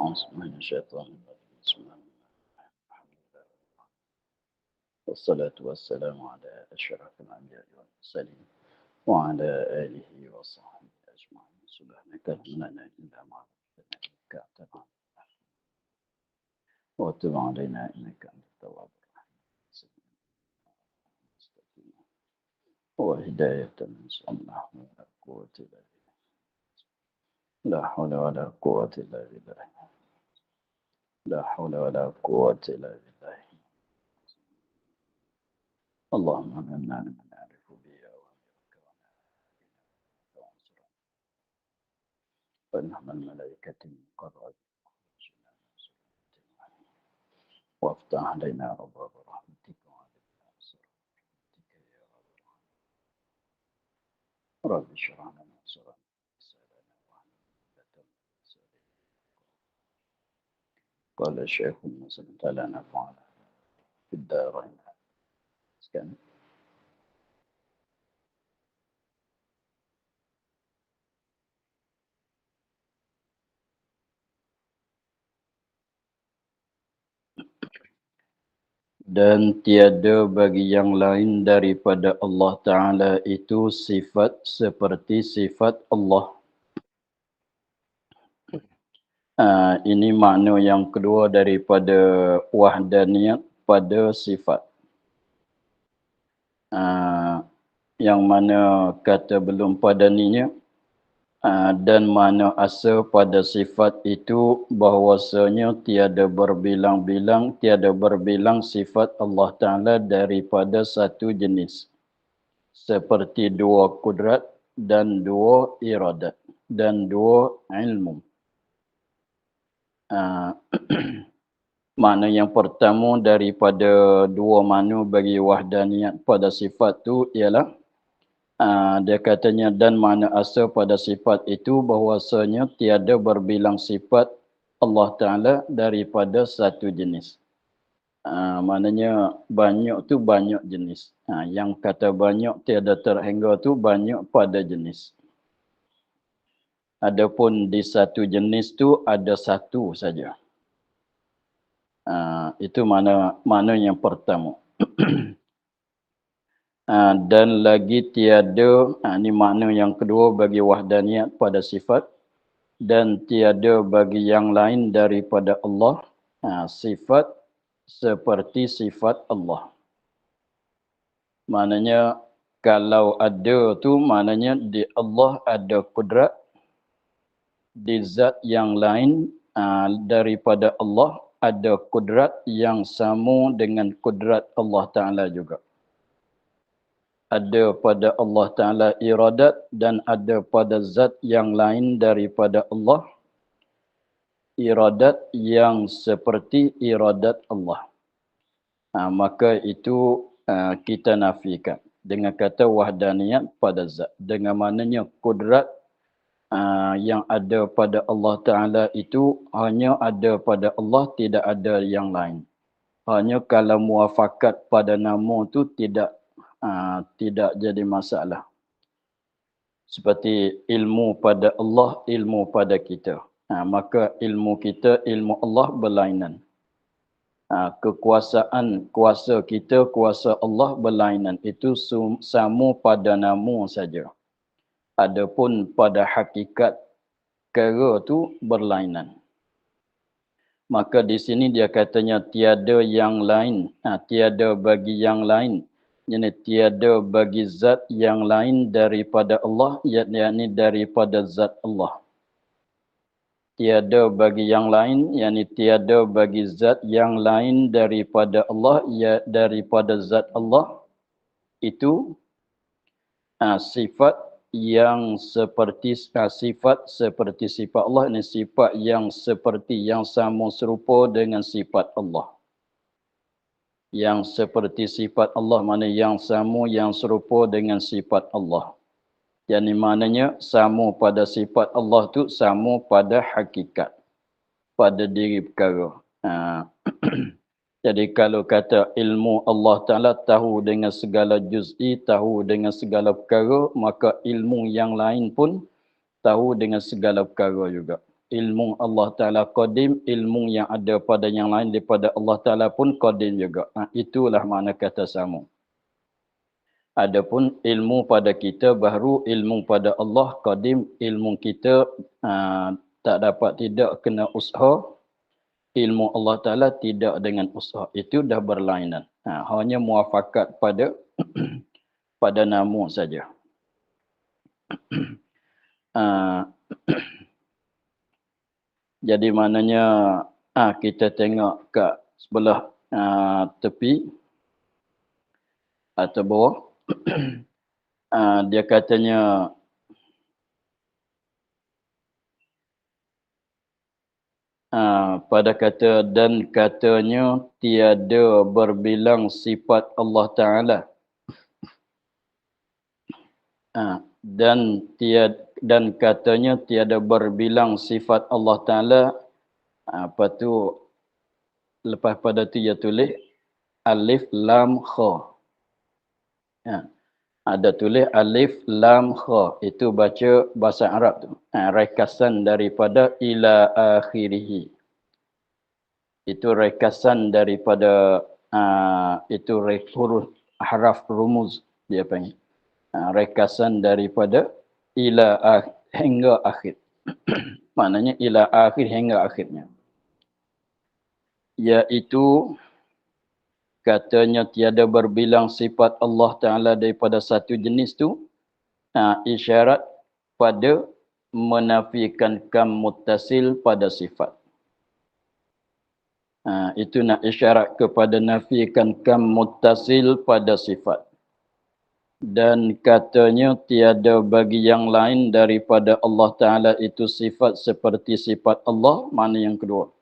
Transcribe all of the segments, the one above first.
أعوذ من الشيطان الرجيم بسم الله الرحمن الرحيم والصلاة والسلام على أشرف الأنبياء والمرسلين وعلى آله وصحبه أجمعين سبحانك لا علم لنا إلا ما علمتنا إنك أنت العليم وتب علينا إنك أنت التواب الرحيم وهداية من الله ولا قوة إلا بالله لا حول ولا قوة إلا بالله لا حول ولا قوة إلا بالله اللهم إنا لمن نعرف به أوامرك ونهارك ونحن الملائكة المقربين وافتح علينا أبواب رحمتك وعلينا أسر رحمتك يا رب رب اشرح لنا صدرنا ويسر لنا واحلل قال الشيخ المسلم تعالى نفعنا في الدارين كان dan tiada bagi yang lain daripada Allah Ta'ala itu sifat seperti sifat Allah. Ini makna yang kedua daripada wahdaniyat pada sifat. Yang mana kata belum padaninya dan mana asa pada sifat itu bahwasanya tiada berbilang sifat Allah Ta'ala daripada satu jenis. Seperti dua kudrat dan dua iradat dan dua ilmu. Makna yang pertama daripada dua makna bagi wahdaniyat pada sifat tu ialah dia katanya dan makna asal pada sifat itu bahwasanya tiada berbilang sifat Allah Ta'ala daripada satu jenis. Maknanya banyak tu banyak jenis. Yang kata banyak tiada terhingga tu banyak pada jenis. Adapun di satu jenis tu ada satu saja. Itu makna yang pertama. Dan lagi tiada, ini makna yang kedua bagi wahdaniyat pada sifat. Dan tiada bagi yang lain daripada Allah, sifat seperti sifat Allah. Maknanya kalau ada tu maknanya di Allah ada kudrat, di zat yang lain daripada Allah ada kudrat yang sama dengan kudrat Allah Ta'ala juga. Ada pada Allah Ta'ala iradat dan ada pada zat yang lain daripada Allah iradat yang seperti iradat Allah. Maka itu kita nafikan dengan kata wahdaniyat pada zat. Dengan maknanya kudrat yang ada pada Allah Ta'ala itu hanya ada pada Allah, tidak ada yang lain. Hanya kalau muafakat pada nama tu tidak jadi masalah. Seperti ilmu pada Allah, ilmu pada kita. Maka ilmu kita, ilmu Allah berlainan. Kekuasaan, kuasa kita, kuasa Allah berlainan. Itu sama pada nama saja. Adapun pada hakikat perkara tu berlainan. Maka di sini dia katanya tiada yang lain, tiada bagi yang lain. Jadi tiada bagi zat yang lain daripada Allah, yakni daripada zat Allah. Tiada bagi yang lain, yakni tiada bagi zat yang lain daripada Allah, ya daripada zat Allah. Itu sifat yang seperti sifat Allah, ini sifat yang seperti yang sama serupa dengan sifat Allah. Yang seperti sifat Allah mana yang sama yang serupa dengan sifat Allah. Yang maknanya sama pada sifat Allah tu sama pada hakikat, pada diri perkara. Jadi kalau kata ilmu Allah Ta'ala tahu dengan segala juz'i, tahu dengan segala perkara, maka ilmu yang lain pun tahu dengan segala perkara juga. ilmu Allah Ta'ala qadim, ilmu yang ada pada yang lain daripada Allah Ta'ala pun qadim juga. Itulah makna kata sama. Adapun ilmu pada kita baru, ilmu pada Allah qadim, ilmu kita tak dapat tidak kena usaha, ilmu Allah Ta'ala tidak dengan usaha. Itu dah berlainan. Hanya muafakat pada pada nama saja. Jadi maknanya kita tengok kat sebelah tepi atau bawah. Dia katanya pada kata dan katanya tiada berbilang sifat Allah Ta'ala. Dan katanya tiada berbilang sifat Allah Ta'ala. Apa tu lepas pada tu dia tulis alif lam kha. Ada tulis alif lam kha, itu baca bahasa Arab tu. Rekasan daripada ila akhirih. Itu rekasan daripada itu huruf haraf rumuz dia panggil. Rekasan daripada ila hingga akhir. Maknanya ila akhir hingga akhirnya. Iaitu katanya tiada berbilang sifat Allah Ta'ala daripada satu jenis tu, isyarat pada menafikan kam muttasil pada sifat. Itu nak isyarat kepada nafikan kam muttasil pada sifat. Dan katanya tiada bagi yang lain daripada Allah Ta'ala itu sifat seperti sifat Allah, mana yang kedua.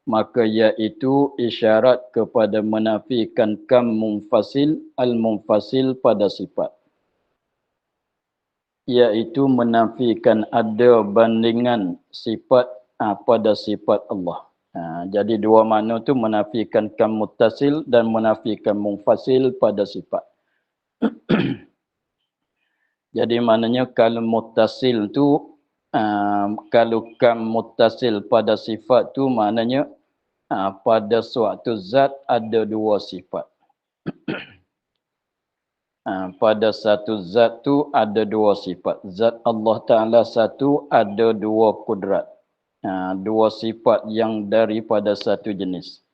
Maka iaitu isyarat kepada menafikan kam munfasil, al-munfasil pada sifat. Iaitu menafikan ada bandingan sifat pada sifat Allah. Jadi dua makna tu menafikan kam muttasil dan menafikan munfasil pada sifat. Jadi maknanya kalau muttasil tu, kalau kam muttasil pada sifat tu maknanya pada suatu zat ada dua sifat. Pada satu zat tu ada dua sifat. Zat Allah Ta'ala satu ada dua kudrat. Dua sifat yang daripada satu jenis.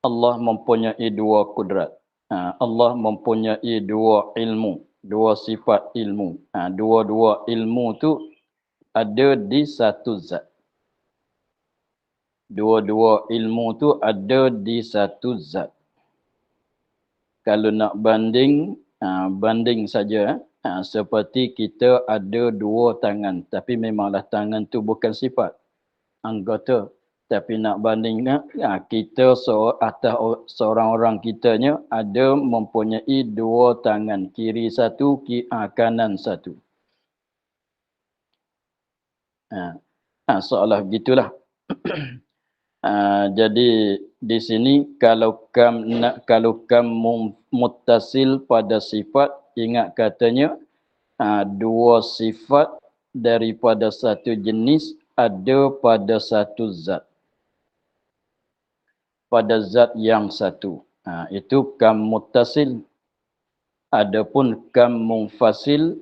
Allah mempunyai dua kudrat. Allah mempunyai dua ilmu. Dua sifat ilmu. Dua-dua ilmu tu ada di satu zat. Dua-dua ilmu tu ada di satu zat. Kalau nak banding, banding saja. Seperti kita ada dua tangan. Tapi memanglah tangan tu bukan sifat. Anggota. Tapi nak bandingkan, kita atas seorang orang kitanya ada mempunyai dua tangan. Kiri satu, kanan satu. Seolah begitulah. Jadi di sini kalau kam muttasil pada sifat, ingat katanya dua sifat daripada satu jenis ada pada satu zat. Pada zat yang satu. Itu kam muttasil. Adapun kam munfasil,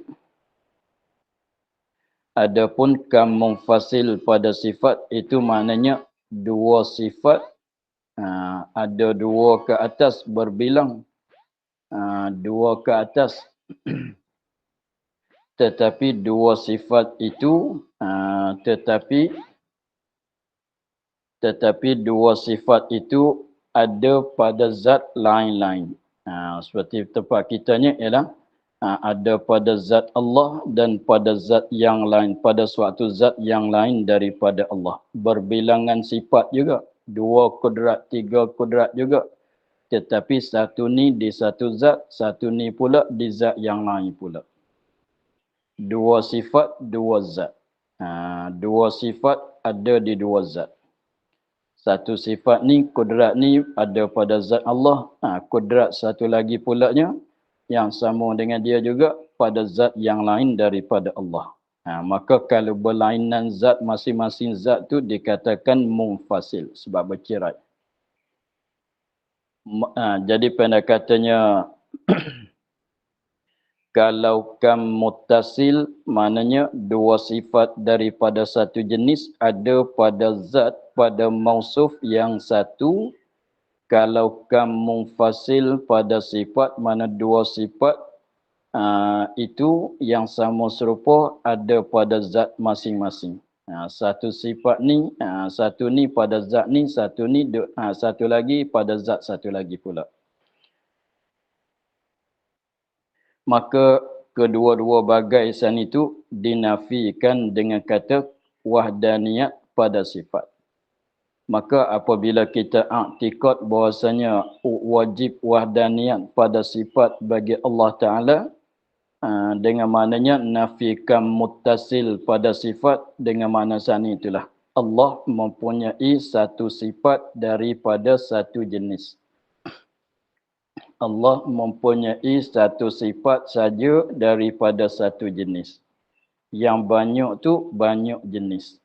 pada sifat itu maknanya dua sifat ada dua ke atas berbilang, dua ke atas. Tetapi dua sifat itu tetapi dua sifat itu ada pada zat lain-lain. Seperti tempat kitanya ialah ada pada zat Allah dan pada zat yang lain, pada suatu zat yang lain daripada Allah. Berbilangan sifat juga. Dua kudrat, tiga kudrat juga. Tetapi satu ni di satu zat, satu ni pula di zat yang lain pula. Dua sifat, dua zat. Dua sifat ada di dua zat. Satu sifat ni, kudrat ni ada pada zat Allah. Kudrat satu lagi pulanya yang sama dengan dia juga pada zat yang lain daripada Allah. Maka kalau berlainan zat, masing-masing zat tu dikatakan munfasil sebab bercerai. Jadi pendekatannya kalau kam muttasil maknanya dua sifat daripada satu jenis ada pada zat, pada mausuf yang satu. Kalau kam munfasil pada sifat, mana dua sifat itu yang sama serupa ada pada zat masing-masing. Satu sifat ni, satu ni pada zat ni, satu ni, satu lagi pada zat satu lagi pula. Maka kedua-dua bagaisan itu dinafikan dengan kata wahdaniyat pada sifat. Maka apabila kita i'tikad bahwasanya wajib wahdaniyat pada sifat bagi Allah Ta'ala, dengan maknanya nafikan muttasil pada sifat, dengan makna sana itulah Allah mempunyai satu sifat daripada satu jenis. Allah mempunyai satu sifat saja daripada satu jenis. Yang banyak tu banyak jenis.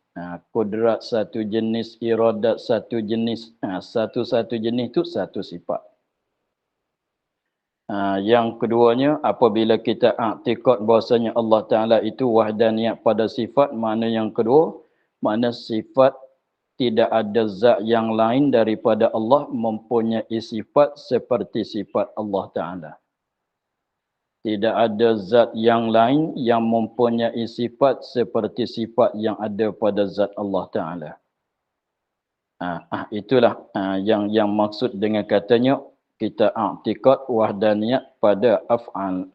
Kudrat satu jenis, iradat satu jenis. Satu-satu jenis tu satu sifat. Yang keduanya, apabila kita i'tikad bahasanya Allah Ta'ala itu wahdaniyat pada sifat, makna yang kedua, makna sifat tidak ada zat yang lain daripada Allah mempunyai sifat seperti sifat Allah Ta'ala. Tidak ada zat yang lain yang mempunyai sifat seperti sifat yang ada pada zat Allah Ta'ala. Itulah yang maksud dengan katanya kita i'tikad wahdaniyat pada af'al,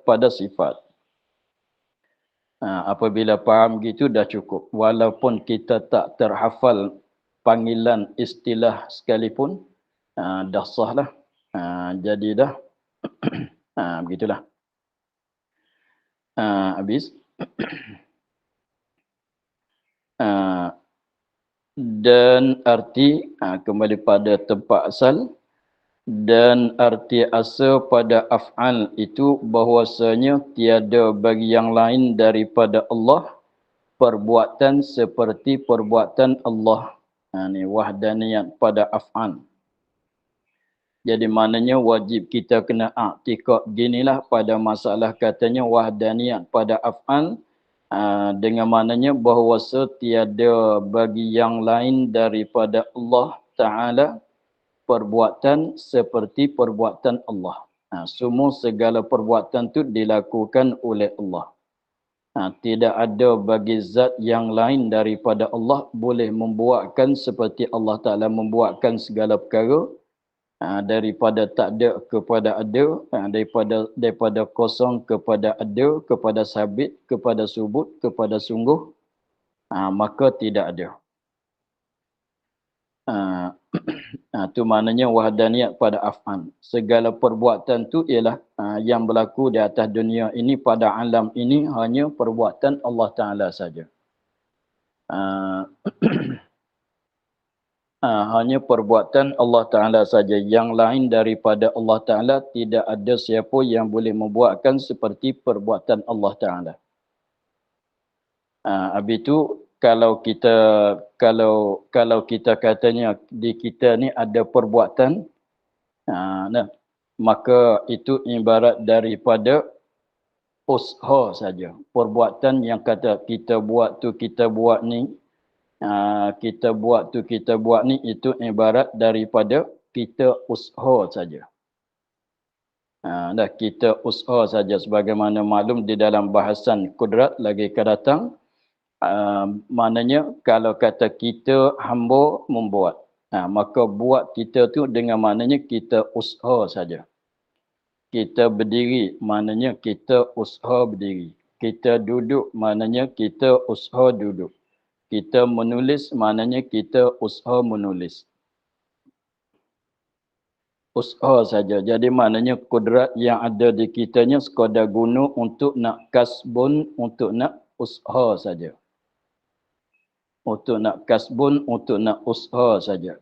pada sifat. Apabila faham gitu dah cukup. Walaupun kita tak terhafal panggilan istilah sekalipun, dah sah lah. Jadi dah, begitulah. Habis. Dan arti, kembali pada tempat asal, dan arti asal pada af'al itu bahwasanya tiada bagi yang lain daripada Allah perbuatan seperti perbuatan Allah. Ini wahdaniyat pada af'al. Jadi maknanya wajib kita kena i'tikad ginilah pada masalah katanya wahdaniyat pada af'al. Dengan maknanya bahawa tiada bagi yang lain daripada Allah Ta'ala perbuatan seperti perbuatan Allah. Semua segala perbuatan itu dilakukan oleh Allah. Tidak ada bagi zat yang lain daripada Allah boleh membuatkan seperti Allah Ta'ala membuatkan segala perkara. Daripada tak ada kepada ada, daripada kosong kepada ada, kepada sabit, kepada subut, kepada sungguh, maka tidak ada. Itu maknanya wahdaniyat pada af'an. Segala perbuatan tu ialah yang berlaku di atas dunia ini, pada alam ini, hanya perbuatan Allah Ta'ala saja. Hanya perbuatan Allah Ta'ala saja. Yang lain daripada Allah Ta'ala tidak ada siapa yang boleh membuatkan seperti perbuatan Allah Ta'ala. Habis itu kalau kita katanya di kita ni ada perbuatan, maka itu ibarat daripada usaha saja. Perbuatan yang kata kita buat tu, kita buat ni, kita buat tu, kita buat ni, itu ibarat daripada kita usaha saja. Kita usaha saja sebagaimana maklum di dalam bahasan kudrat lagi akan datang. Maknanya kalau kata kita hamba membuat, maka buat kita tu dengan maknanya kita usaha saja. Kita berdiri maknanya kita usaha berdiri. Kita duduk maknanya kita usaha duduk. Kita menulis maknanya kita usaha menulis. Usaha saja. Jadi maknanya kudrat yang ada di kitanya sekadar guna untuk nak kasbun, untuk nak usaha saja. Untuk nak kasbun, untuk nak usaha saja.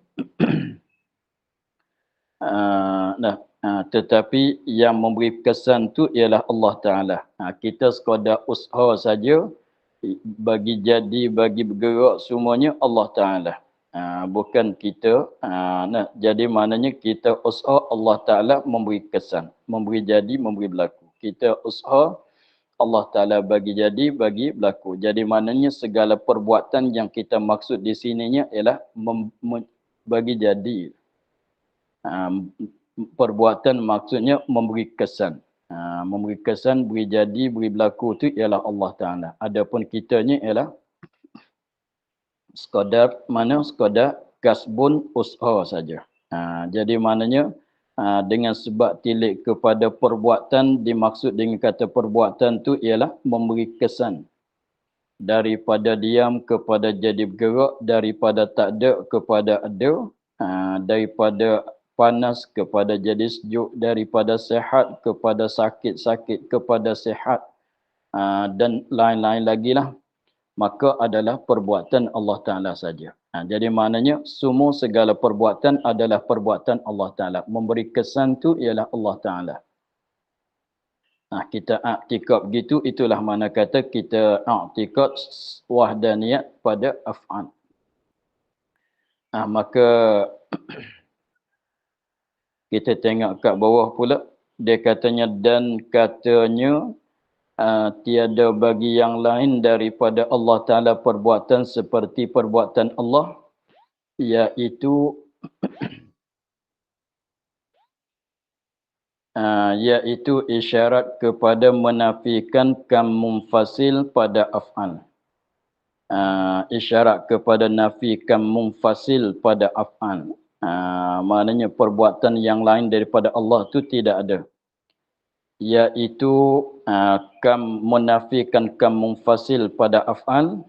Tetapi yang memberi kesan tu ialah Allah Ta'ala. Kita sekadar usaha saja, bagi jadi, bagi bergerak semuanya Allah Ta'ala. Bukan kita. Jadi maknanya kita usaha, Allah Ta'ala memberi kesan. Memberi jadi, memberi berlaku. Kita usaha, Allah Ta'ala bagi jadi, bagi berlaku. Jadi maknanya segala perbuatan yang kita maksud di sininya ialah bagi jadi. Perbuatan maksudnya memberi kesan. Memberi kesan, beri jadi, beri berlaku itu ialah Allah Ta'ala. Adapun kitanya ialah sekadar kasbun usaha saja. Jadi maknanya dengan sebab tilik kepada perbuatan, dimaksud dengan kata perbuatan tu ialah memberi kesan. Daripada diam kepada jadi bergerak, daripada tak ada kepada ada, daripada panas kepada jadi sejuk, daripada sehat kepada sakit, sakit kepada sehat, dan lain-lain lagi lah. Maka adalah perbuatan Allah Ta'ala saja. Jadi maknanya semua segala perbuatan adalah perbuatan Allah Ta'ala. Memberi kesan tu ialah Allah Ta'ala. Kita i'tikad begitu, itulah mana kata kita i'tikad wahdaniyat pada af'al. Maka kita tengok kat bawah pula, dia katanya dan katanya tiada bagi yang lain daripada Allah Ta'ala perbuatan seperti perbuatan Allah, iaitu isyarat kepada menafikan kam munfasil pada af'al. Isyarat kepada nafi kam munfasil pada af'al. Maknanya perbuatan yang lain daripada Allah tu tidak ada. Iaitu kam menafikan kam munfasil pada af'al,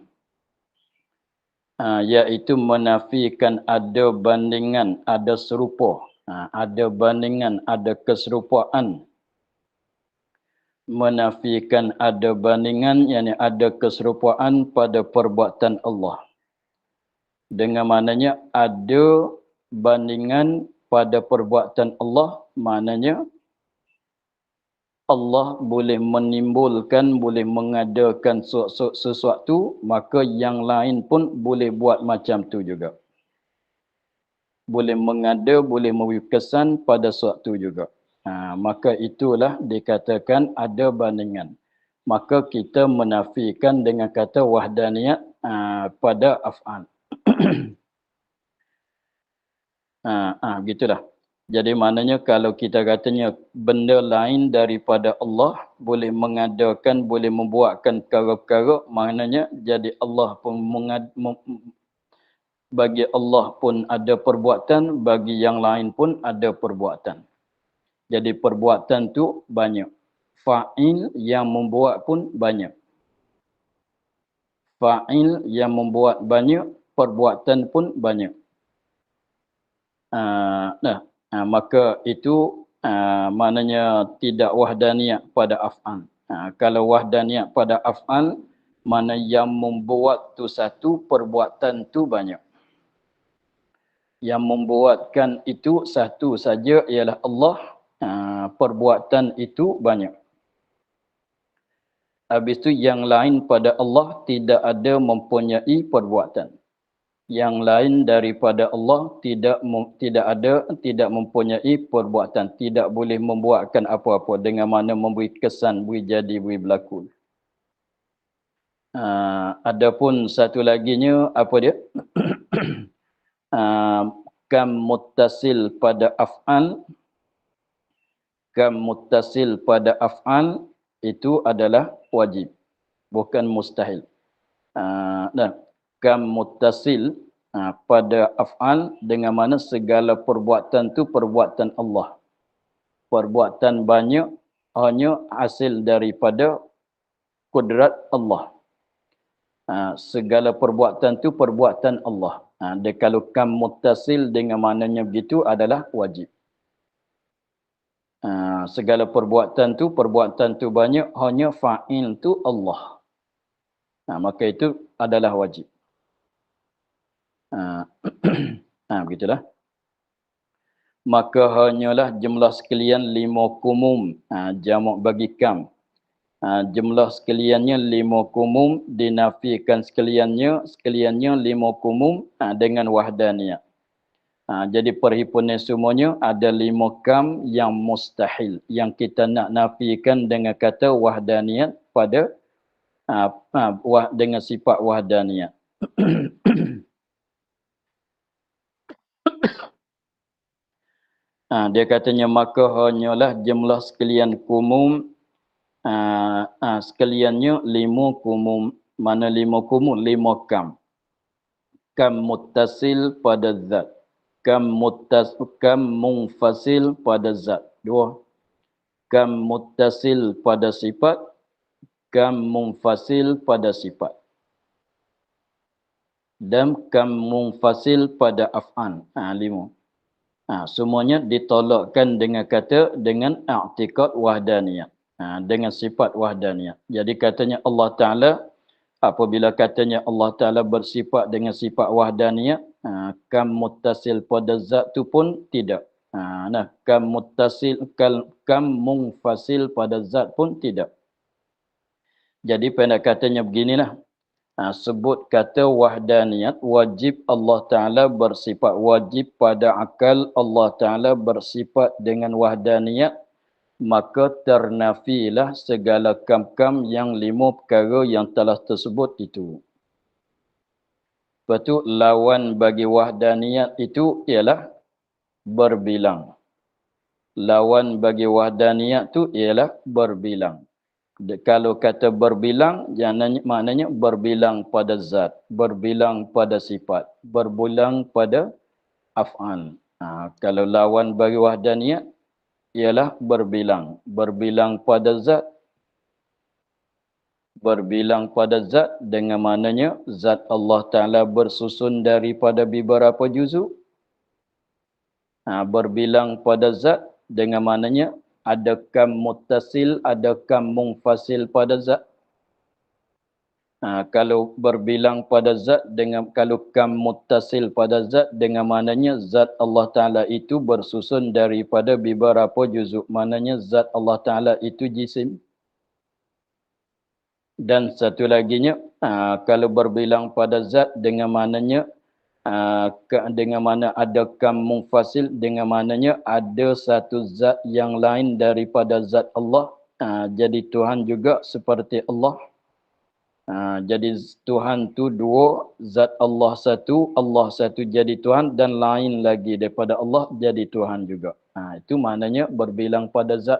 iaitu menafikan ada bandingan, ada serupa. Ada bandingan, ada keserupaan. Menafikan ada bandingan, yakni ada keserupaan pada perbuatan Allah. Dengan maknanya ada bandingan pada perbuatan Allah, maknanya Allah boleh menimbulkan, boleh mengadakan sesuatu, maka yang lain pun boleh buat macam tu juga. Boleh mengada, boleh memberi kesan pada sesuatu juga. Maka itulah dikatakan ada bandingan. Maka kita menafikan dengan kata wahdaniyat pada af'al. Begitulah. Jadi maknanya kalau kita katanya benda lain daripada Allah boleh mengadakan, boleh membuatkan perkara-perkara, maknanya jadi Allah pun bagi Allah pun ada perbuatan, bagi yang lain pun ada perbuatan. Jadi perbuatan tu banyak. Fa'il yang membuat pun banyak. Fa'il yang membuat banyak, perbuatan pun banyak. Maka itu maknanya tidak wahdaniyat pada af'al. Kalau wahdaniyat pada af'al, mana yang membuat tu satu, perbuatan tu banyak. Yang membuatkan itu satu saja ialah Allah, perbuatan itu banyak. Habis itu yang lain pada Allah tidak ada mempunyai perbuatan. Yang lain daripada Allah tidak mempunyai perbuatan, tidak boleh membuatkan apa-apa, dengan mana memberi kesan, beri jadi, beri berlaku. Adapun satu laginya apa dia? Kam muttasil pada af'al. Kam muttasil pada af'al itu adalah wajib, bukan mustahil. Kam muttasil pada af'al, dengan mana segala perbuatan tu perbuatan Allah. Perbuatan banyak hanya hasil daripada kudrat Allah. Segala perbuatan tu perbuatan Allah. Dan kalau kam muttasil dengan maknanya begitu adalah wajib. Segala perbuatan tu banyak, hanya fa'il tu Allah. Maka itu adalah wajib. Begitulah. maka hanyalah jumlah sekalian 5 kumum. Jamak bagi kam. Jumlah sekaliannya 5 kumum, dinafikan sekaliannya 5 kumum dengan wahdaniyah. Jadi perhimpunan semuanya ada 5 kam yang mustahil, yang kita nak nafikan dengan kata wahdaniyat pada dengan sifat wahdaniyat. Dia katanya maka hanyalah jumlah sekalian kumum, sekaliannya 5 kumum. Mana 5 kumum? 5 kam. Kam muttasil pada zat. Kam munfasil pada zat. 2. Kam muttasil pada sifat. Kam munfasil pada sifat. Dan kam munfasil pada af'an. 5. Semuanya ditolakkan dengan kata dengan i'tiqad wahdaniyah. Dengan sifat wahdaniyah. Jadi katanya Allah Ta'ala, apabila katanya Allah Ta'ala bersifat dengan sifat wahdaniyah, kam muttasil pada zat tu pun tidak. Kam munfasil pada zat pun tidak. Jadi pendek katanya beginilah. Sebut kata wahdaniyat, wajib Allah Ta'ala bersifat, wajib pada akal Allah Ta'ala bersifat dengan wahdaniyat, maka ternafilah segala kam-kam yang 5 perkara yang telah tersebut itu. Lepas tu lawan bagi wahdaniyat itu ialah berbilang. Lawan bagi wahdaniyat tu ialah berbilang. Kalau kata berbilang, maknanya berbilang pada zat, berbilang pada sifat, berbilang pada af'al. Kalau lawan bagi wahdaniyat ialah berbilang. Berbilang pada zat, berbilang pada zat dengan maknanya zat Allah Ta'ala bersusun daripada beberapa juzuk. Berbilang pada zat dengan maknanya ada kam muttasil, ada kam munfasil pada zat. Kalau berbilang pada zat dengan, kalau kam muttasil pada zat dengan maknanya zat Allah Ta'ala itu bersusun daripada beberapa juzuk. Maknanya zat Allah Ta'ala itu jisim. Dan satu laginya, kalau berbilang pada zat dengan maknanya dengan mana ada kam munfasil, dengan maknanya ada satu zat yang lain daripada zat Allah, jadi Tuhan juga seperti Allah. Jadi Tuhan tu dua, zat Allah satu jadi Tuhan, dan lain lagi daripada Allah jadi Tuhan juga. Itu maknanya berbilang pada zat.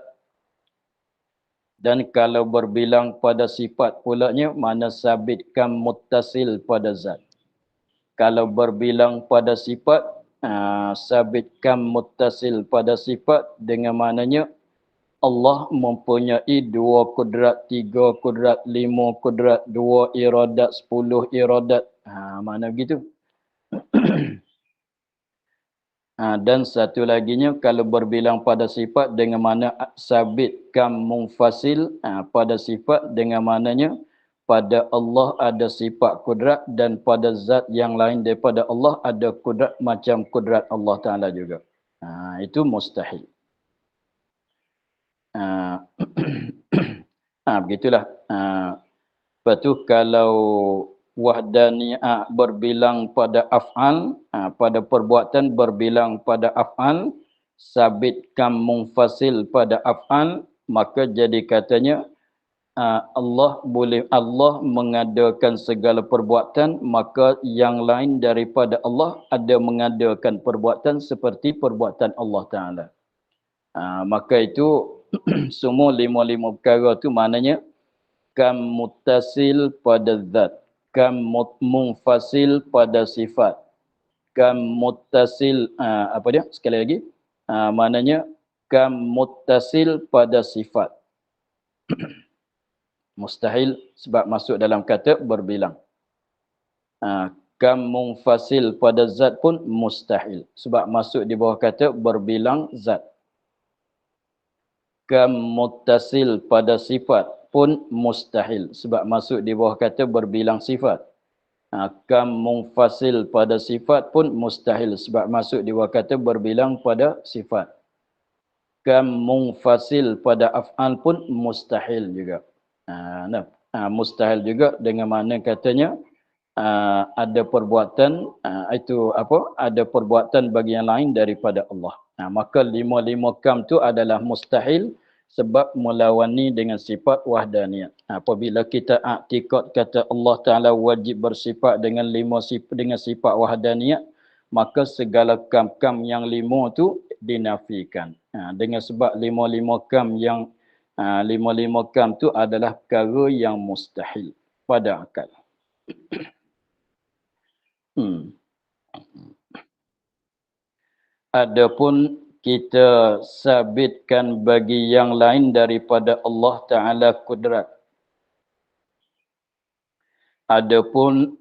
Dan kalau berbilang pada sifat pulanya, mana sabit kam muttasil pada zat. Kalau berbilang pada sifat, sabitkan muttasil pada sifat dengan maknanya Allah mempunyai 2 kudrat, 3 kudrat, 5 kudrat, 2 iradat, 10 iradat. Mana begitu? Dan satu laginya kalau berbilang pada sifat dengan mana sabitkan munfasil pada sifat dengan maknanya pada Allah ada sifat kudrat dan pada zat yang lain daripada Allah ada kudrat macam kudrat Allah Ta'ala juga. Itu mustahil. Begitulah. Lepas tu kalau wahdaniyah berbilang pada af'al, pada perbuatan berbilang pada af'al, sabitkan munfasil pada af'al, maka jadi katanya Allah mengadakan segala perbuatan, maka yang lain daripada Allah ada mengadakan perbuatan seperti perbuatan Allah Ta'ala. Maka itu semua 5 perkara tu maknanya kam muttasil pada zat, kam munfasil pada sifat, kam muttasil apa dia sekali lagi, maknanya kam muttasil pada sifat. Mustahil sebab masuk dalam kata berbilang. Kam munfasil pada zat pun mustahil sebab masuk di bawah kata berbilang zat. Kam muttasil pada sifat pun mustahil sebab masuk di bawah kata berbilang sifat. Kam munfasil pada sifat pun mustahil sebab masuk di kata berbilang pada sifat. Kam munfasil pada af'al pun mustahil juga. Mustahil juga dengan mana katanya ada perbuatan itu apa? Ada perbuatan bagi yang lain daripada Allah. Maka lima-lima kam tu adalah mustahil sebab melawani dengan sifat wahdaniyat. Apabila kita i'tikad kata Allah Taala wajib bersifat dengan sifat wahdaniyat, maka segala kam-kam yang lima tu dinafikan. Dengan sebab lima-lima kam tu adalah perkara yang mustahil pada akal. Adapun kita sabitkan bagi yang lain daripada Allah Ta'ala kudrat. Adapun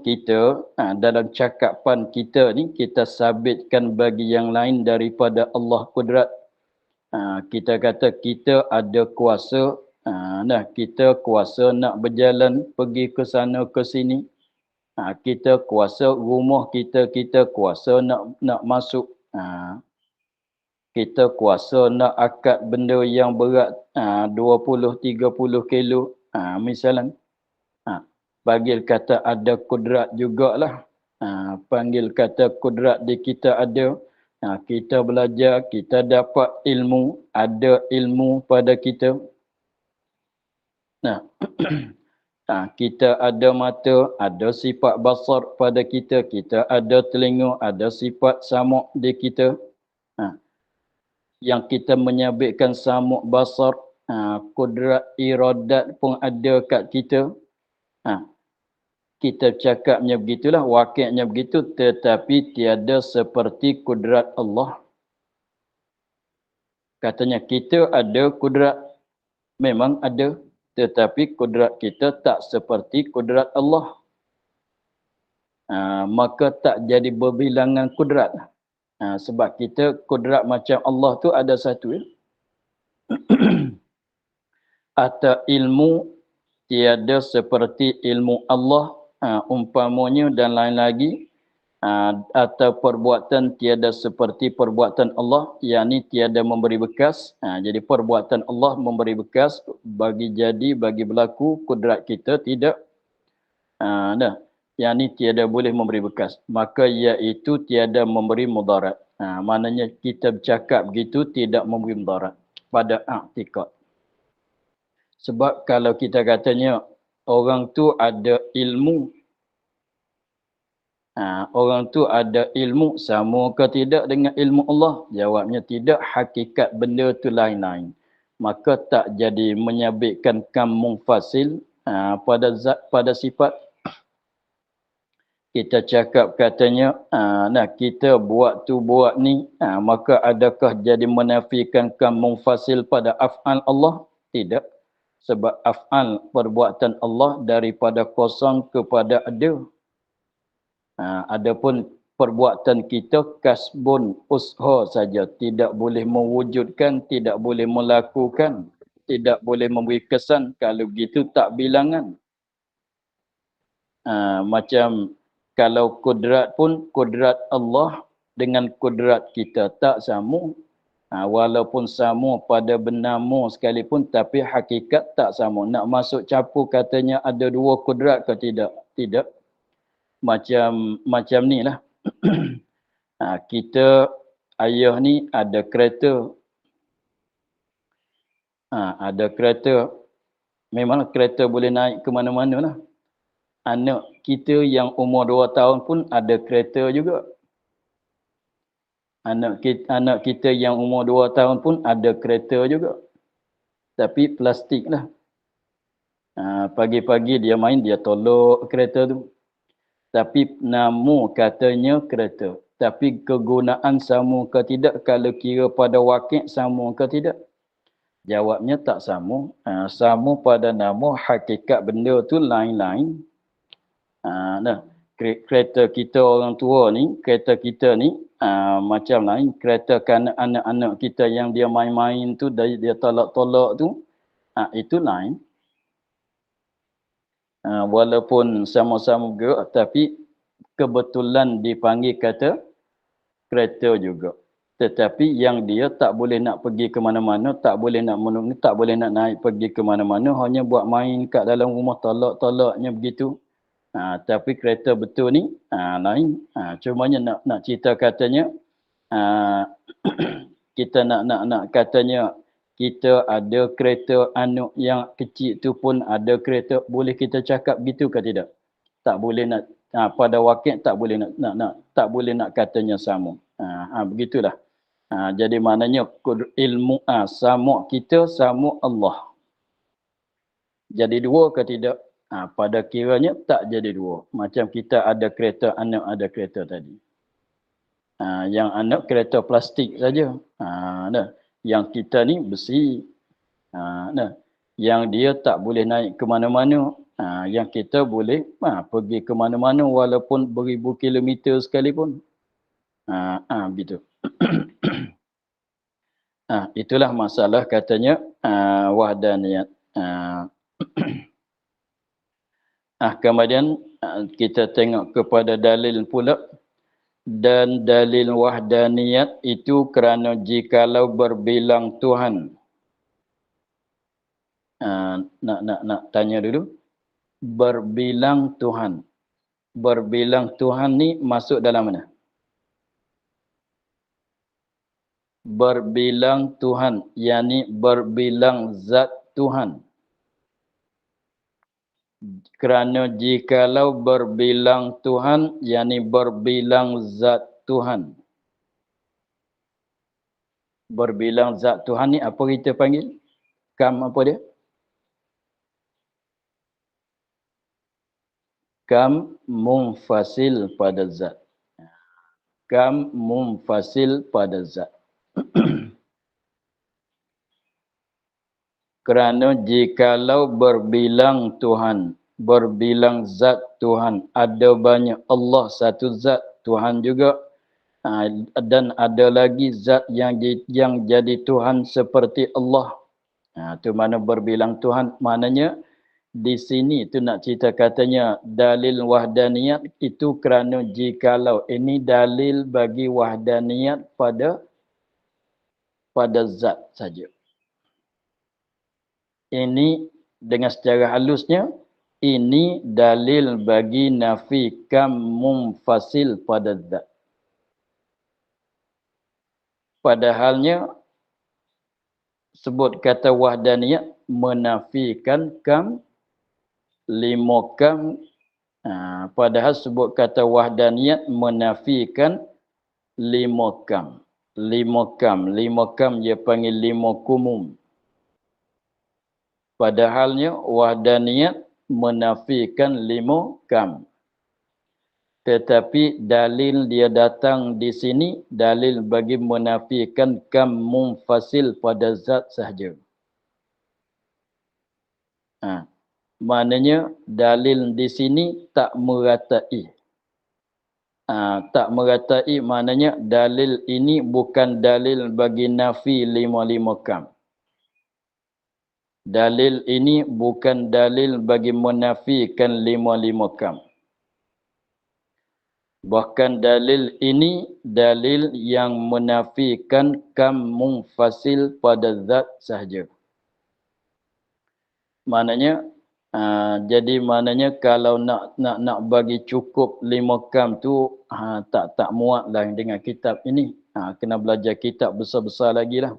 kita dalam cakapan kita ni, kita sabitkan bagi yang lain daripada Allah kudrat. Kita kata kita ada kuasa, kita kuasa nak berjalan pergi ke sana ke sini. Kita kuasa rumah kita kuasa nak masuk. Kita kuasa nak angkat benda yang berat 20-30 kilo. Misalnya. Panggil kata ada kudrat jugalah. Panggil kata kudrat di kita ada. Kita belajar, kita dapat ilmu, ada ilmu pada kita. Kita ada mata, ada sifat basar pada kita, kita ada telinga, ada sifat samuk di kita. Yang kita menyabitkan samuk basar, kudrat iradat pun ada kat kita. Kita cakapnya begitulah, wakilnya begitu, tetapi tiada seperti kudrat Allah. Katanya kita ada kudrat, memang ada. Tetapi kudrat kita tak seperti kudrat Allah. Maka tak jadi berbilangan kudrat. Sebab kita kudrat macam Allah tu ada satu. Atau ilmu tiada seperti ilmu Allah, umpamanya dan lain lagi. Atau perbuatan tiada seperti perbuatan Allah, yakni tiada memberi bekas. Jadi perbuatan Allah memberi bekas bagi berlaku, kudrat kita tidak. Yakni tiada boleh memberi bekas. Maka iaitu tiada memberi mudarat. Maknanya kita bercakap begitu tidak memberi mudarat pada i'tikad. Sebab kalau kita katanya orang tu ada ilmu, orang tu ada ilmu sama ke tidak dengan ilmu Allah? Jawabnya tidak, hakikat benda tu lain-lain. Maka tak jadi menyabitkan kam munfasil pada zat, pada sifat. Kita cakap katanya, kita buat tu buat ni, maka adakah jadi menafikan kam munfasil pada af'al Allah? Tidak. Sebab af'al perbuatan Allah daripada kosong kepada ada. Adapun perbuatan kita kasbun ushha saja, tidak boleh mewujudkan, tidak boleh melakukan, tidak boleh memberi kesan. Kalau begitu tak bilangan. Macam kalau kudrat pun, kudrat Allah dengan kudrat kita tak sama. Walaupun sama pada bernama sekalipun, tapi hakikat tak sama. Nak masuk campur katanya ada dua kudrat ke tidak? Tidak. Macam ni lah. Kita, ayah ni ada kereta. Ada kereta. Memang kereta boleh naik ke mana-mana lah. Anak kita yang umur 2 tahun pun ada kereta juga. Anak kita yang umur 2 tahun pun ada kereta juga. Tapi plastik lah. Pagi-pagi dia main, dia tolak kereta tu. Tapi nama katanya kereta. Tapi kegunaan sama ke tidak? Kalau kira pada wakil sama ke tidak? Jawabnya tak sama. Sama pada nama, hakikat benda tu lain-lain. Kereta kita orang tua ni, kereta kita ni macam lain. Kereta anak-anak kita yang dia main-main tu, dia tolak-tolak tu, itu lain. Walaupun sama-sama gerak tapi kebetulan dipanggil kata kereta juga. Tetapi yang dia tak boleh nak pergi ke mana-mana, tak boleh nak menunggu, tak boleh nak naik pergi ke mana-mana, hanya buat main kat dalam rumah tolak-tolaknya begitu. Tapi kereta betul ni lain. Cumanya nak cerita katanya kita nak katanya kita ada kereta anak yang kecil tu pun ada kereta, boleh kita cakap gitu ke tidak? Tak boleh nak pada wakil tak boleh tak boleh nak katanya sama. Begitulah. Jadi maknanya ilmu sama kita sama Allah. Jadi dua ke tidak? Pada kiranya tak jadi dua. Macam kita ada kereta anak, ada kereta tadi. Yang anak kereta plastik saja. Yang kita ni besi. Yang dia tak boleh naik ke mana-mana. Yang kita boleh pergi ke mana-mana walaupun beribu kilometer sekalipun. Begitu. Itulah masalah katanya wahdaniyat. Kemudian kita tengok kepada dalil pula. Dan dalil wahdaniyat itu kerana jikalau berbilang Tuhan. Nak tanya dulu. Berbilang Tuhan. Berbilang Tuhan ni masuk dalam mana? Berbilang Tuhan, yakni berbilang zat Tuhan. Kerana jikalau berbilang Tuhan, yakni berbilang zat Tuhan. Berbilang zat Tuhan ni apa kita panggil? Kam apa dia? Kam munfasil pada zat. Kam munfasil pada zat. Kerana jikalau berbilang Tuhan, berbilang zat Tuhan, ada banyak Allah satu zat, Tuhan juga, dan ada lagi zat yang jadi Tuhan seperti Allah. Itu mana berbilang Tuhan, maknanya di sini tu nak cerita katanya dalil wahdaniyat itu kerana jikalau ini dalil bagi wahdaniyat pada zat saja. Ini dengan secara halusnya, ini dalil bagi nafi kam munfasil pada zat. Padahalnya, sebut kata wahdaniyat menafikan kam, lima kam. Padahal sebut kata wahdaniyat menafikan lima kam. Lima kam dia panggil lima kumum. Padahalnya wahdaniyat menafikan lima kam. Tetapi dalil dia datang di sini, dalil bagi menafikan kam munfasil pada zat sahaja. Maknanya dalil di sini tak meratai. Tak meratai maknanya dalil ini bukan dalil bagi nafi lima kam. Dalil ini bukan dalil bagi menafikan lima kam. Bahkan dalil ini dalil yang menafikan kam munfasil pada zat sahaja. Maknanya, jadi maknanya kalau nak bagi cukup 5 kam tu tak muat lah dengan kitab ini. Kena belajar kitab besar-besar lagi lah.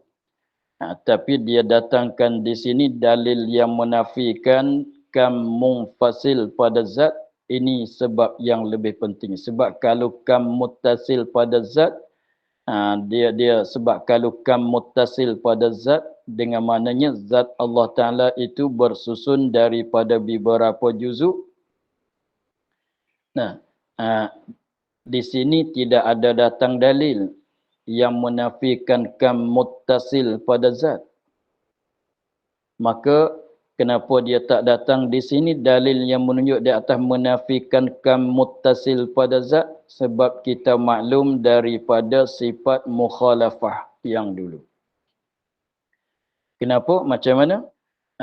Tapi dia datangkan di sini dalil yang menafikan kam munfasil pada zat. Ini sebab yang lebih penting. Sebab kalau kam muttasil pada zat, sebab kalau kam muttasil pada zat, dengan maknanya zat Allah Ta'ala itu bersusun daripada beberapa juzuk. Di sini tidak ada datang dalil yang menafikan kam muttasil pada zat. Maka kenapa dia tak datang di sini dalil yang menunjuk di atas menafikan kam muttasil pada zat? Sebab kita maklum daripada sifat mukhalafah yang dulu. Kenapa? Macam mana?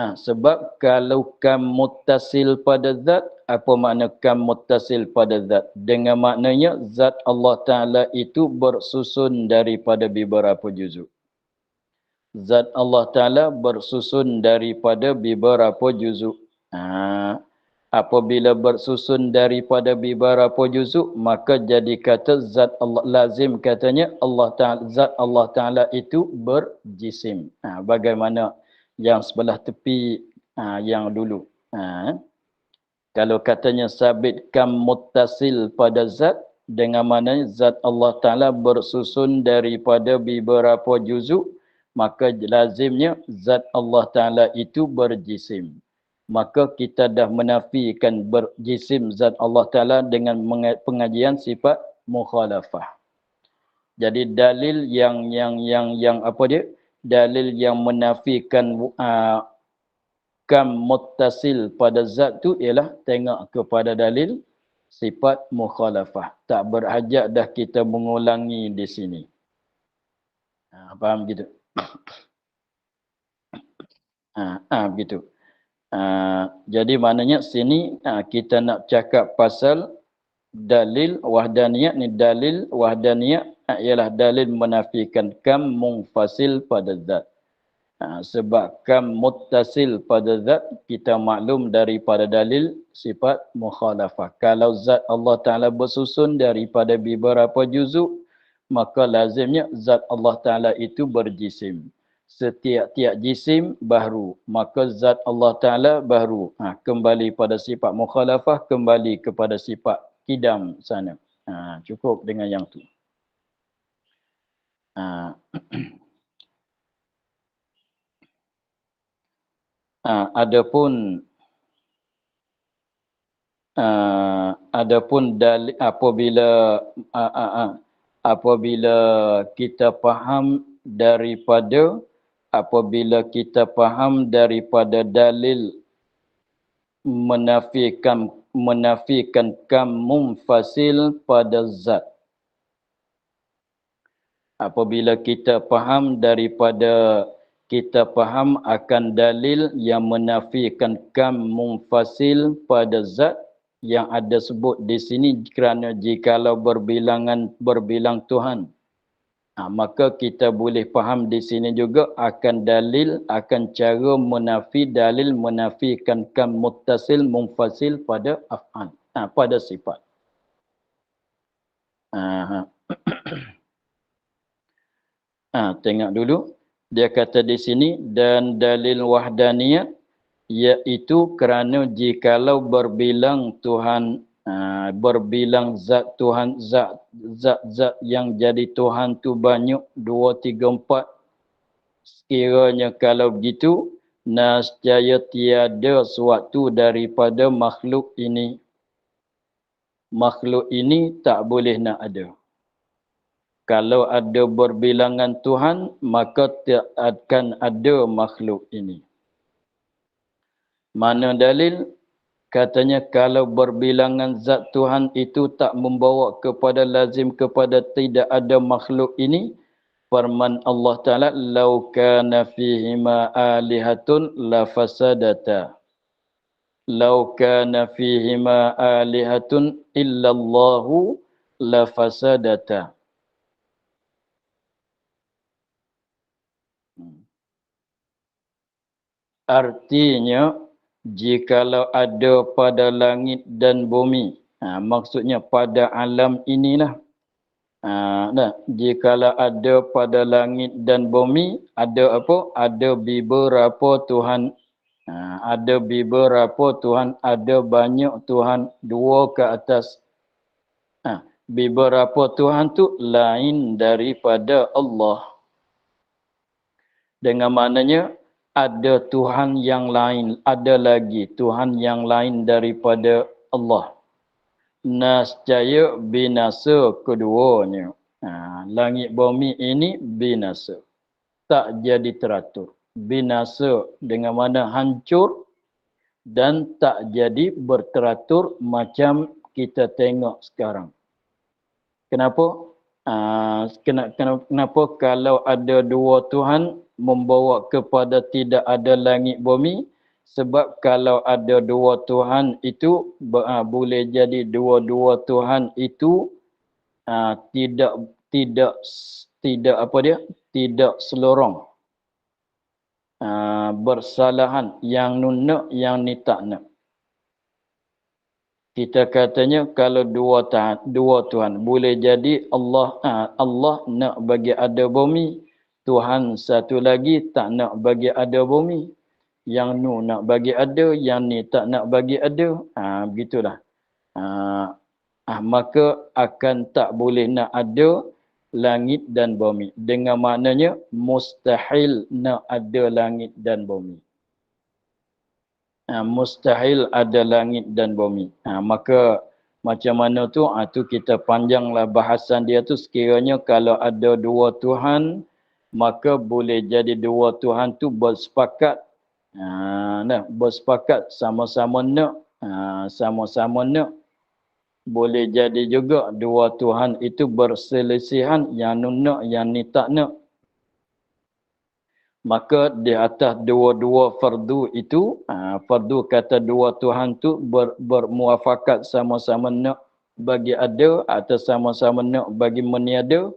Sebab kalau kam muttasil pada zat, apa makna kam muttasil pada zat? Dengan maknanya zat Allah Ta'ala itu bersusun daripada beberapa juzuk. Zat Allah Ta'ala bersusun daripada beberapa juzuk. Apabila bersusun daripada beberapa juzuk, maka jadi kata zat Allah, lazim katanya Allah Ta'ala, zat Allah Ta'ala itu berjisim. Bagaimana yang sebelah tepi yang dulu. Kalau katanya sabit kam muttasil pada zat, dengan mana zat Allah Ta'ala bersusun daripada beberapa juzuk, maka lazimnya zat Allah Ta'ala itu berjisim. Maka kita dah menafikan berjisim zat Allah Ta'ala dengan pengajian sifat mukhalafah. Jadi dalil yang apa dia? Dalil yang menafikan kam muttasil pada zat tu ialah tengok kepada dalil sifat mukhalafah. Tak berhajat dah kita mengulangi di sini. Faham gitu? Begitu. Jadi maknanya sini kita nak cakap pasal dalil wahdaniyah ni. Dalil wahdaniyah ialah dalil menafikan kam munfasil pada zat. Sebab kam muttasil pada zat kita maklum daripada dalil sifat mukhalafah. Kalau zat Allah Ta'ala bersusun daripada beberapa juzuk, maka lazimnya zat Allah Ta'ala itu berjisim. Setiap-tiap jisim baharu, maka zat Allah Ta'ala baharu. Kembali pada sifat mukhalafah, kembali kepada sifat kidam sana. Cukup dengan yang tu. Adapun dalil apabila kita faham daripada dalil menafikan kam munfasil pada zat. Apabila kita faham akan dalil yang menafikan kam munfasil pada zat yang ada sebut di sini, kerana jikalau berbilang Tuhan, maka kita boleh faham di sini juga akan cara dalil menafikan kam muttasil munfasil pada af'al, pada sifat. Tengok dulu. Dia kata di sini, dan dalil wahdaniyah, iaitu kerana jikalau berbilang Tuhan, berbilang zat Tuhan, zat yang jadi Tuhan tu banyak, 2, 3, 4. Sekiranya kalau begitu, nascaya tiada suatu daripada makhluk ini. Makhluk ini tak boleh nak ada. Kalau ada berbilangan Tuhan, maka tak akan ada makhluk ini. Mana dalil? Katanya kalau berbilangan zat Tuhan itu tak membawa kepada lazim kepada tidak ada makhluk ini, firman Allah Ta'ala, "Lau kana fihima alihatun la fasadata. Lau kana fihima alihatun illallahu la fasadata." Artinya, jikalau ada pada langit dan bumi, maksudnya pada alam inilah. Jikalau ada pada langit dan bumi, ada apa? Ada beberapa Tuhan. Ada beberapa Tuhan, ada banyak Tuhan, 2 ke atas. Beberapa Tuhan tu lain daripada Allah. Dengan maknanya, ada Tuhan yang lain, ada lagi Tuhan yang lain daripada Allah. Nascaya binasa keduanya. Langit bumi ini binasa. Tak jadi teratur. Binasa dengan mana hancur dan tak jadi berteratur macam kita tengok sekarang. Kenapa? Kenapa kalau ada dua Tuhan membawa kepada tidak ada langit bumi? Sebab kalau ada dua Tuhan itu boleh jadi dua-dua Tuhan itu tidak tidak tidak apa dia? Tidak selorong. Bersalahan yang nun nak, yang ni tak nak. Kita katanya kalau dua Tuhan boleh jadi Allah nak bagi ada bumi, Tuhan satu lagi tak nak bagi ada bumi. Yang nu nak bagi ada, yang ni tak nak bagi ada. Begitulah. Maka akan tak boleh nak ada langit dan bumi. Dengan maknanya mustahil nak ada langit dan bumi. Mustahil ada langit dan bumi. Maka macam mana tu? Tu kita panjanglah bahasan dia tu. Sekiranya kalau ada dua Tuhan, maka boleh jadi dua Tuhan tu bersepakat. Bersepakat sama-sama nak. Sama-sama nak. Boleh jadi juga dua Tuhan itu berselisihan. Yang nu nak, yang ni tak nak. Maka di atas dua-dua fardu itu, fardu kata dua Tuhan tu bermuafakat sama-sama nak bagi ada atau sama-sama nak bagi meniada,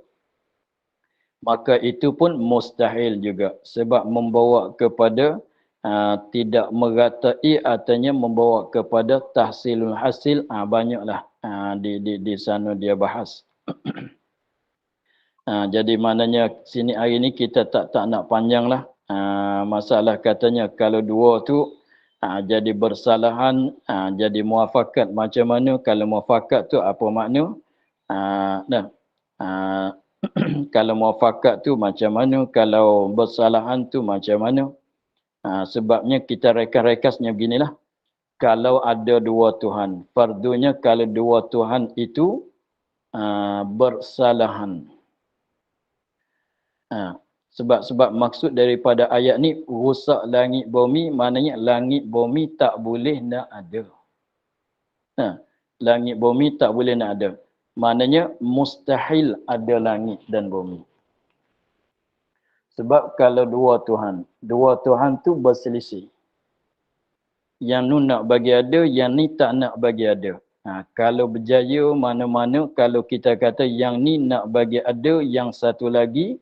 maka itu pun mustahil juga. Sebab membawa kepada tidak meratai, artinya membawa kepada tahsilul hasil. Banyaklah di sana dia bahas. Jadi maknanya sini hari ni kita tak nak panjanglah. Masalah katanya kalau dua tu jadi bersalahan, jadi muafakat macam mana? Kalau muafakat tu apa makna? Kalau muafakat tu macam mana? Kalau bersalahan tu macam mana? Sebabnya kita rekas-rekasnya beginilah. Kalau ada dua Tuhan, fardunya kalau dua Tuhan itu bersalahan. Sebab maksud daripada ayat ni rusak langit bumi, maknanya langit bumi tak boleh nak ada. Langit bumi tak boleh nak ada. Maknanya mustahil ada langit dan bumi. Sebab kalau dua Tuhan tu berselisih. Yang nu nak bagi ada, yang ni tak nak bagi ada. Kalau berjaya mana-mana, kalau kita kata yang ni nak bagi ada, yang satu lagi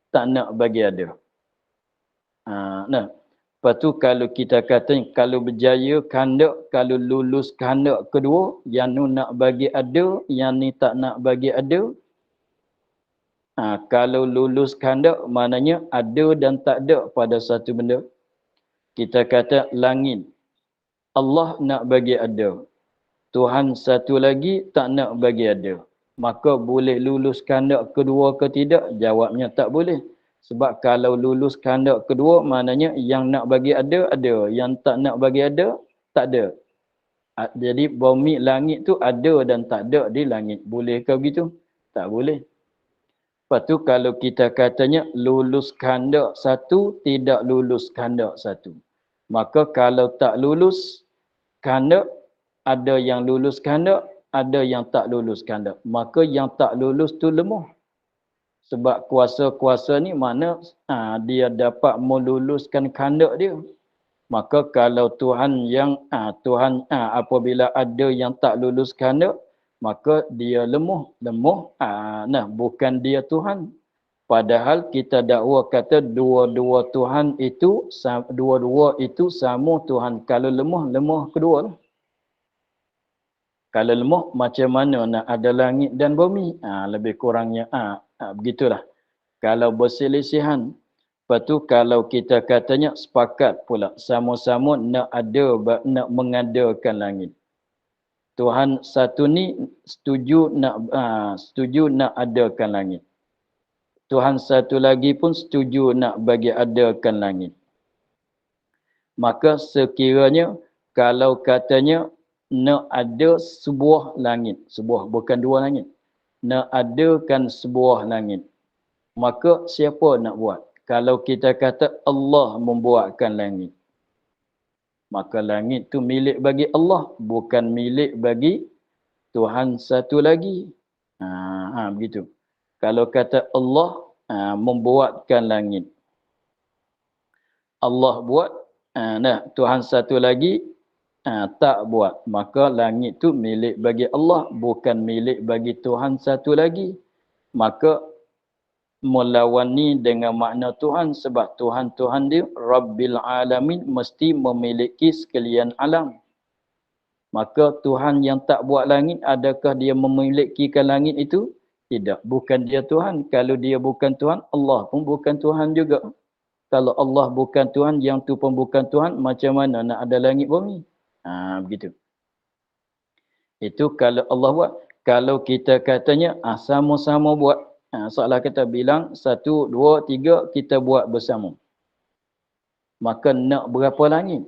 tak nak bagi ada. Lepas tu kalau kita kata kalau berjaya kehendak, kalau lulus kehendak kedua, yang nu nak bagi ada, yang ni tak nak bagi ada. Kalau lulus kehendak maknanya ada dan tak ada pada satu benda. Kita kata langit, Allah nak bagi ada. Tuhan satu lagi tak nak bagi ada. Maka boleh lulus kehendak kedua ke tidak? Jawabnya tak boleh. Sebab kalau lulus kehendak kedua, maknanya yang nak bagi ada, ada. Yang tak nak bagi ada, tak ada. Jadi bumi langit tu ada dan tak ada di langit. Boleh ke begitu? Tak boleh. Lepas tu kalau kita katanya lulus kehendak satu, tidak lulus kehendak satu. Maka kalau tak lulus kehendak, ada yang lulus kehendak, ada yang tak lulus kehendak. Maka yang tak lulus tu lemah. Sebab kuasa-kuasa ni mana dia dapat meluluskan kehendak dia. Maka kalau Tuhan apabila ada yang tak lulus kehendak, maka dia lemah. Bukan dia Tuhan. Padahal kita dakwa kata dua-dua Tuhan itu, dua-dua itu sama Tuhan. Kalau lemah kedua lah. Kalau lemah, macam mana nak ada langit dan bumi? Lebih kurangnya begitulah. Kalau berselisihan, lepas tu kalau kita katanya sepakat pula, sama-sama nak mengadakan langit. Tuhan satu ni setuju nak adakan langit. Tuhan satu lagi pun setuju nak bagi adakan langit. Maka sekiranya kalau katanya nak ada sebuah langit. Sebuah, bukan dua langit. Nak adakan sebuah langit. Maka siapa nak buat? Kalau kita kata Allah membuatkan langit. Maka langit tu milik bagi Allah. Bukan milik bagi Tuhan satu lagi. Begitu. Kalau kata Allah membuatkan langit. Allah buat, Tuhan satu lagi tak buat. Maka langit tu milik bagi Allah, bukan milik bagi Tuhan satu lagi. Maka melawani dengan makna Tuhan, sebab Tuhan dia Rabbil Alamin, mesti memiliki sekalian alam. Maka Tuhan yang tak buat langit, adakah dia memilikikan langit itu? Tidak, bukan dia Tuhan. Kalau dia bukan Tuhan, Allah pun bukan Tuhan juga. Kalau Allah bukan Tuhan, yang tu pun bukan Tuhan, macam mana nak ada langit bumi? Begitu. Itu kalau Allah buat. Kalau kita katanya sama-sama buat, seolah kita bilang 1, 2, 3 kita buat bersama. Maka nak berapa langit?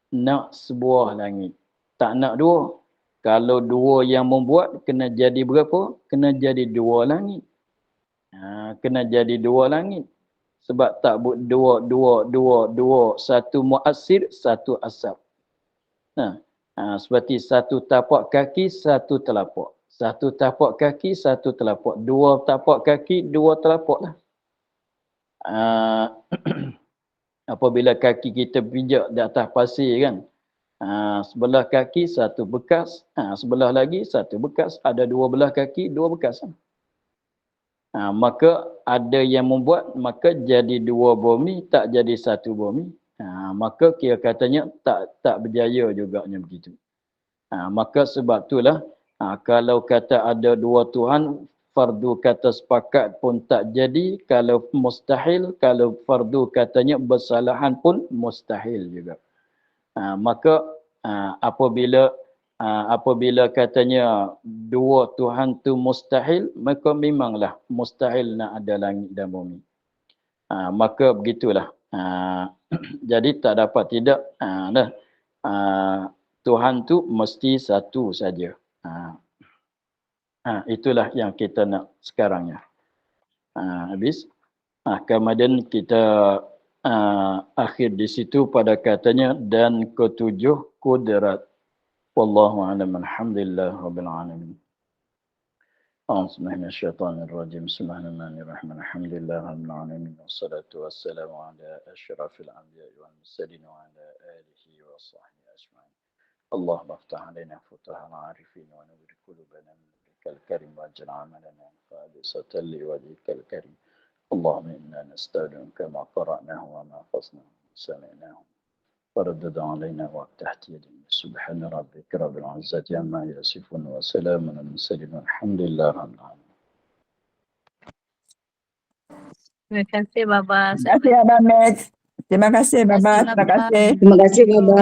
Nak sebuah langit. Tak nak 2. Kalau 2 yang membuat, kena jadi berapa? Kena jadi 2 langit. Kena jadi 2 langit. Sebab tak buat 2, 1 muassir, 1 asab. Seperti 1 tapak kaki, 1 telapak. 1 tapak kaki, 1 telapak. 2 tapak kaki, 2 telapak lah. Apabila kaki kita pijak di atas pasir kan, sebelah kaki 1 bekas, sebelah lagi 1 bekas, ada 2 belah kaki, 2 bekas. Maka ada yang membuat, maka jadi 2 bumi, tak jadi 1 bumi. Maka kira katanya tak berjaya juganya begitu. Maka sebab itulah kalau kata ada 2 Tuhan, fardu kata sepakat pun tak jadi. Kalau mustahil, kalau fardu katanya bersalahan pun mustahil juga. Maka apabila katanya 2 Tuhan tu mustahil, maka memanglah mustahil nak ada langit dan bumi. Maka begitulah. Jadi tak dapat tidak. Tuhan tu mesti satu saja. Itulah yang kita nak sekarang ya. Habis. Kemudian kita akhir di situ pada katanya dan ketujuh kudrat. Wallahu a'lam. Alhamdulillah rabbil alamin. Bismillahirrahmanirrahim. Bismillahirrahmanirrahim. Alhamdulillah rabbil alamin. Wassalatu wassalamu ala asyrafil anbiya'i wal mursalin wa ala alihi wa sahbihi ajma'in. اللهم افتح علينا فتوح العارفين ونور قلوبنا من نورك الكريم واجعل عملنا خالصة لوجهك الكريم. اللهم إنا نستودعك ما قرأناه وما حفظناه وسمعناه وردد علينا وتحت يدنا. سبحان ربك رب العزة عما يصفون وسلام على المرسلين والحمد لله رب العالمين. Terima kasih Baba. Terima kasih Abang Max. Terima kasih Baba. Terima kasih. Terima kasih Baba.